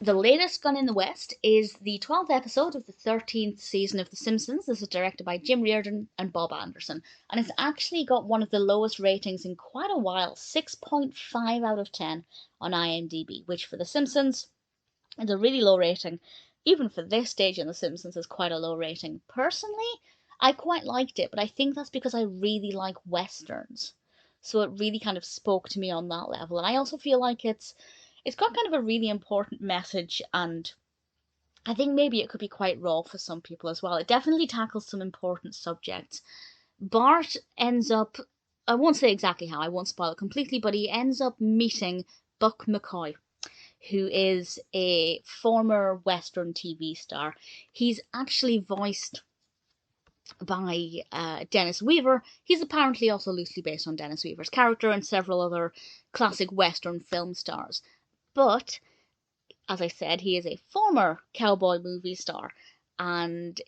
The latest Gun in the West is the 12th episode of the 13th season of The Simpsons. This is directed by Jim Reardon and Bob Anderson, and it's actually got one of the lowest ratings in quite a while, 6.5 out of 10 on IMDb, which for The Simpsons is a really low rating. Even for this stage in The Simpsons is quite a low rating. Personally, I quite liked it, but I think that's because I really like westerns. So it really kind of spoke to me on that level. And I also feel like it's got kind of a really important message, and I think maybe it could be quite raw for some people as well. It definitely tackles some important subjects. Bart ends up, I won't say exactly how, I won't spoil it completely, but he ends up meeting Buck McCoy, who is a former Western TV star. He's actually voiced by Dennis Weaver. He's apparently also loosely based on Dennis Weaver's character and several other classic Western film stars. But as I said, he is a former cowboy movie star, and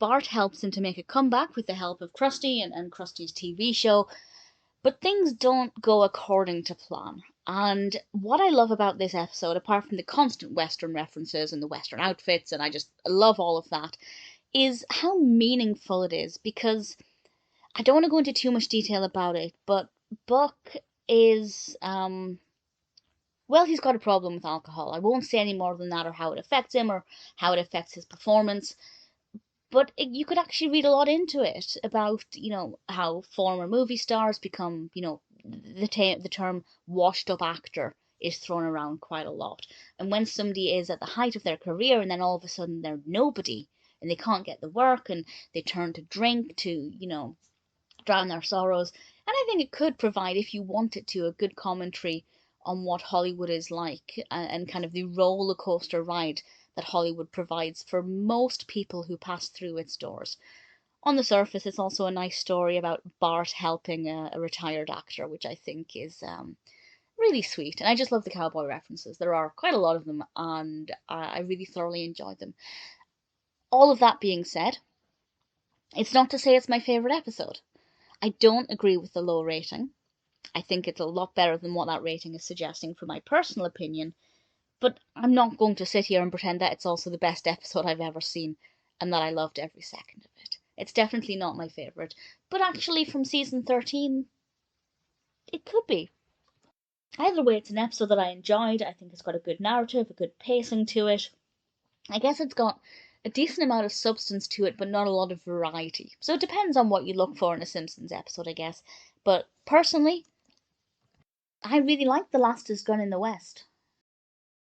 Bart helps him to make a comeback with the help of Krusty and Krusty's TV show, but things don't go according to plan. And what I love about this episode, apart from the constant Western references and the Western outfits, and I just love all of that, is how meaningful it is, because I don't want to go into too much detail about it, but Buck is well, he's got a problem with alcohol. I won't say any more than that, or how it affects him, or how it affects his performance. But you could actually read a lot into it about, how former movie stars become, the term washed up actor is thrown around quite a lot. And when somebody is at the height of their career and then all of a sudden they're nobody and they can't get the work and they turn to drink to, drown their sorrows. And I think it could provide, if you wanted to, a good commentary on what Hollywood is like, and kind of the roller coaster ride that Hollywood provides for most people who pass through its doors. On the surface, it's also a nice story about Bart helping a retired actor, which I think is really sweet. And I just love the cowboy references. There are quite a lot of them, and I really thoroughly enjoyed them. All of that being said, it's not to say it's my favourite episode. I don't agree with the low rating. I think it's a lot better than what that rating is suggesting for my personal opinion, but I'm not going to sit here and pretend that it's also the best episode I've ever seen and that I loved every second of it. It's definitely not my favourite, but actually from season 13, it could be. Either way, it's an episode that I enjoyed. I think it's got a good narrative, a good pacing to it. I guess it's got a decent amount of substance to it, but not a lot of variety. So it depends on what you look for in a Simpsons episode, I guess. But personally, I really like The Lastest Gun in the West.